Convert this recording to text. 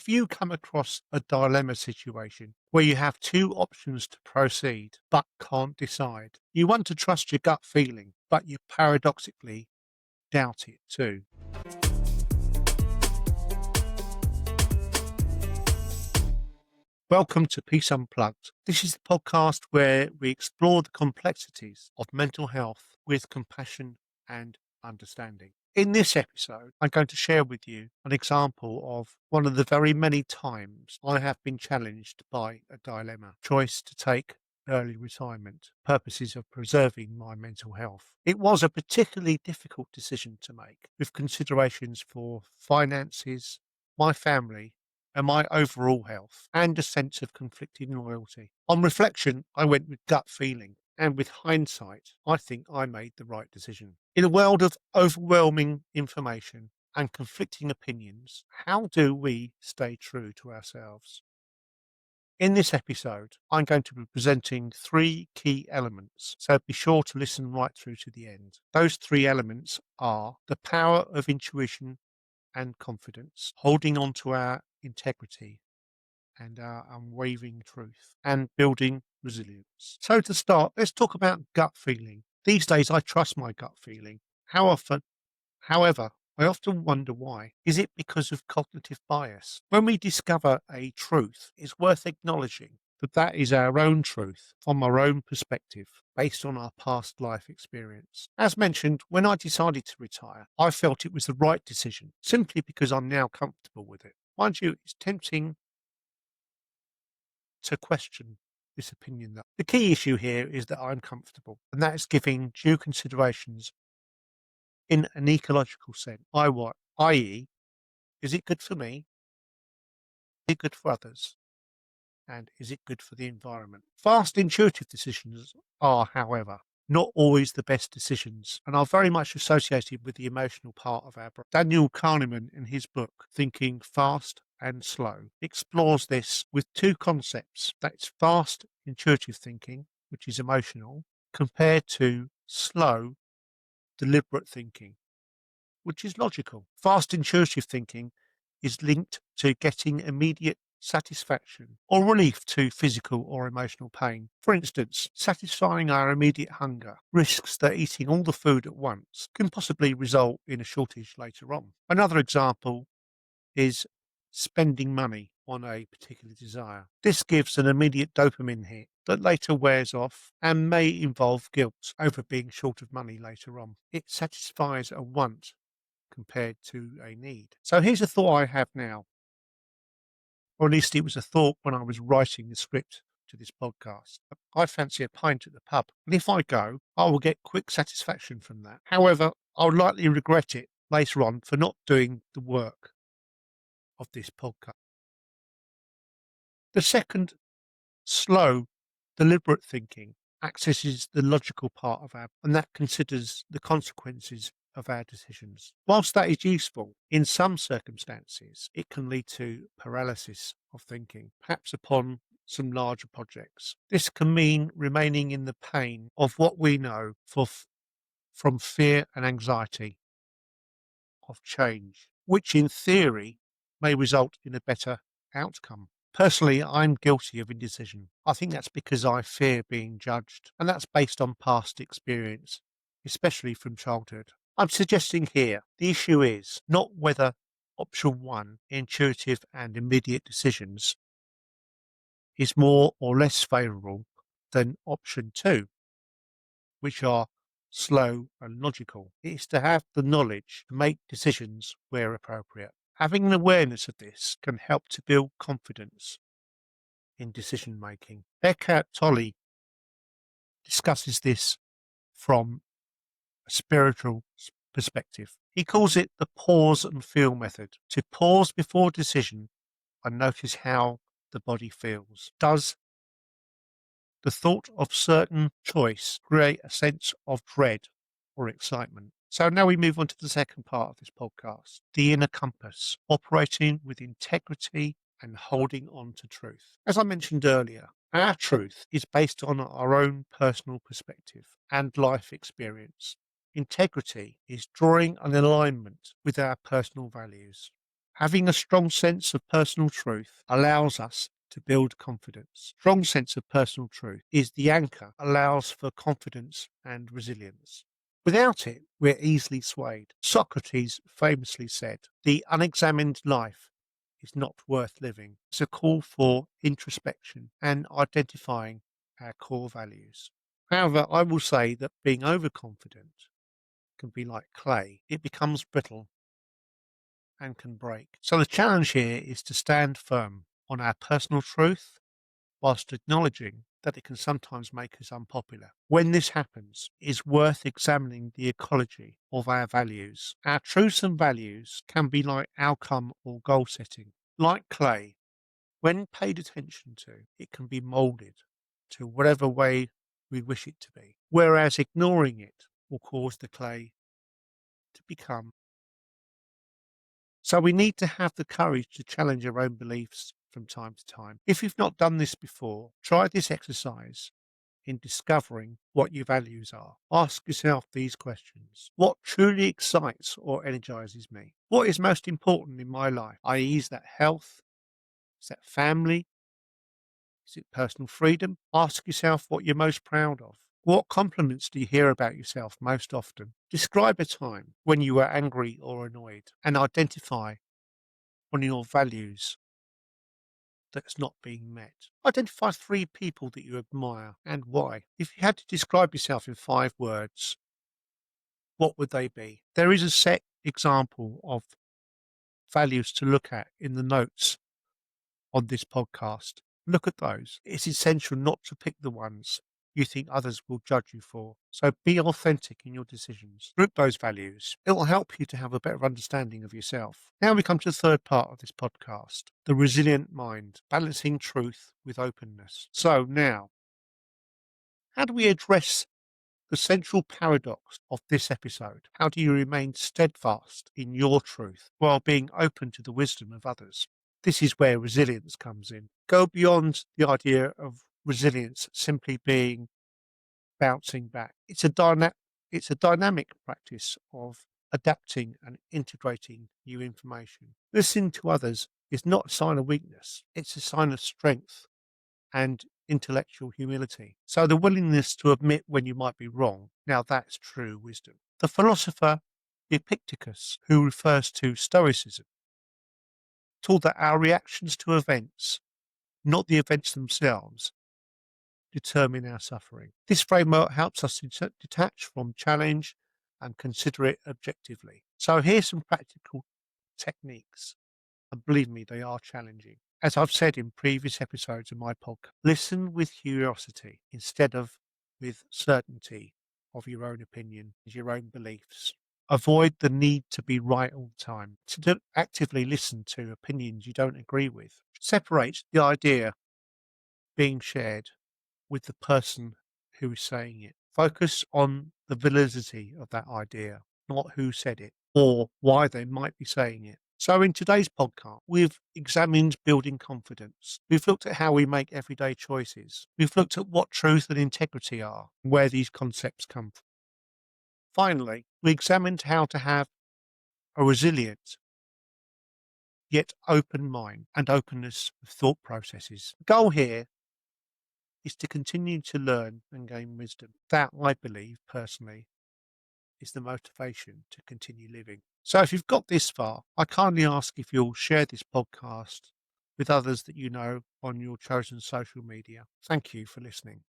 If you come across a dilemma situation where you have two options to proceed but can't decide, you want to trust your gut feeling, but you paradoxically doubt it too. Welcome to Peace Unplugged. This is the podcast where we explore the complexities of mental health with compassion and understanding. In this episode, I'm going to share with you an example of one of the very many times I have been challenged by a dilemma: choice to take early retirement, purposes of preserving my mental health. It was a particularly difficult decision to make, with considerations for finances, my family, and my overall health, and a sense of conflicting loyalty. On reflection, I went with gut feeling, and with hindsight, I think I made the right decision. In a world of overwhelming information and conflicting opinions, how do we stay true to ourselves? In this episode, I'm going to be presenting three key elements, so be sure to listen right through to the end. Those three elements are the power of intuition and confidence, holding on to our integrity and our unwavering truth, and building resilience. So to start, let's talk about gut feeling. These days, I trust my gut feeling. However, I often wonder why. Is it because of cognitive bias? When we discover a truth, it's worth acknowledging that that is our own truth from our own perspective, based on our past life experience. As mentioned, when I decided to retire, I felt it was the right decision, simply because I'm now comfortable with it. Mind you, it's tempting to question this opinion. That the key issue here is that I'm comfortable, and that is giving due considerations in an ecological sense, i.e., is it good for me? Is it good for others? And is it good for the environment? Fast, intuitive decisions are, however, not always the best decisions, and are very much associated with the emotional part of our brain. Daniel Kahneman, in his book Thinking Fast and Slow, explores this with two concepts: that's fast, intuitive thinking, which is emotional, compared to slow, deliberate thinking, which is logical. Fast, intuitive thinking is linked to getting immediate satisfaction or relief to physical or emotional pain. For instance, satisfying our immediate hunger risks that eating all the food at once can possibly result in a shortage later on. Another example is spending money on a particular desire. This gives an immediate dopamine hit that later wears off and may involve guilt over being short of money later on. It satisfies a want compared to a need. So here's a thought I have now, or at least it was a thought when I was writing the script to this podcast. I fancy a pint at the pub, and if I go, I will get quick satisfaction from that. However, I'll likely regret it later on for not doing the work of this podcast. The second, slow, deliberate thinking, accesses the logical part of our, and that considers the consequences of our decisions. Whilst that is useful, in some circumstances, it can lead to paralysis of thinking, perhaps upon some larger projects. This can mean remaining in the pain of what we know from fear and anxiety of change, which in theory may result in a better outcome. Personally, I'm guilty of indecision. I think that's because I fear being judged, and that's based on past experience, especially from childhood. I'm suggesting here the issue is not whether option one, intuitive and immediate decisions, is more or less favourable than option two, which are slow and logical. It is to have the knowledge to make decisions where appropriate. Having an awareness of this can help to build confidence in decision making. Eckhart Tolle discusses this from a spiritual perspective. He calls it the pause and feel method. To pause before decision and notice how the body feels. Does the thought of certain choice create a sense of dread or excitement? So now we move on to the second part of this podcast, the inner compass, operating with integrity and holding on to truth. As I mentioned earlier, our truth is based on our own personal perspective and life experience. Integrity is drawing an alignment with our personal values. Having a strong sense of personal truth allows us to build confidence. Strong sense of personal truth is the anchor, allows for confidence and resilience. Without it, we're easily swayed. Socrates famously said, "The unexamined life is not worth living." It's a call for introspection and identifying our core values. However, I will say that being overconfident can be like clay. It becomes brittle and can break. So the challenge here is to stand firm on our personal truth whilst acknowledging that it can sometimes make us unpopular. When this happens, it is worth examining the ecology of our values. Our truths and values can be like outcome or goal setting. Like clay, when paid attention to, it can be moulded to whatever way we wish it to be, whereas ignoring it will cause the clay to become. So we need to have the courage to challenge our own beliefs from time to time. If you've not done this before, try this exercise in discovering what your values are. Ask yourself these questions. What truly excites or energizes me? What is most important in my life? I.e., is that health? Is that family? Is it personal freedom? Ask yourself what you're most proud of. What compliments do you hear about yourself most often? Describe a time when you were angry or annoyed and identify one of your values that's not being met. Identify 3 people that you admire and why. If you had to describe yourself in 5 words, what would they be? There is a set example of values to look at in the notes on this podcast. Look at those. It's essential not to pick the ones you think others will judge you for. So be authentic in your decisions. Group those values. It will help you to have a better understanding of yourself. Now we come to the third part of this podcast, the resilient mind, balancing truth with openness. So now, how do we address the central paradox of this episode? How do you remain steadfast in your truth while being open to the wisdom of others? This is where resilience comes in. Go beyond the idea of resilience simply being bouncing back. It's a dynamic practice of adapting and integrating new information. Listening to others is not a sign of weakness. It's a sign of strength and intellectual humility. So the willingness to admit when you might be wrong, now that's true wisdom. The philosopher Epictetus, who refers to Stoicism, taught that our reactions to events, not the events themselves, determine our suffering. This framework helps us to detach from challenge and consider it objectively. So here's some practical techniques, and believe me, they are challenging. As I've said in previous episodes of my podcast, listen with curiosity instead of with certainty of your own opinion, your own beliefs. Avoid the need to be right all the time. To actively listen to opinions you don't agree with. Separate the idea being shared with the person who is saying it. Focus on the validity of that idea, not who said it or why they might be saying it. So in today's podcast, we've examined building confidence. We've looked at how we make everyday choices. We've looked at what truth and integrity are, and where these concepts come from. Finally, we examined how to have a resilient yet open mind and openness of thought processes. The goal here is to continue to learn and gain wisdom. That, I believe, personally, is the motivation to continue living. So if you've got this far, I kindly ask if you'll share this podcast with others that you know on your chosen social media. Thank you for listening.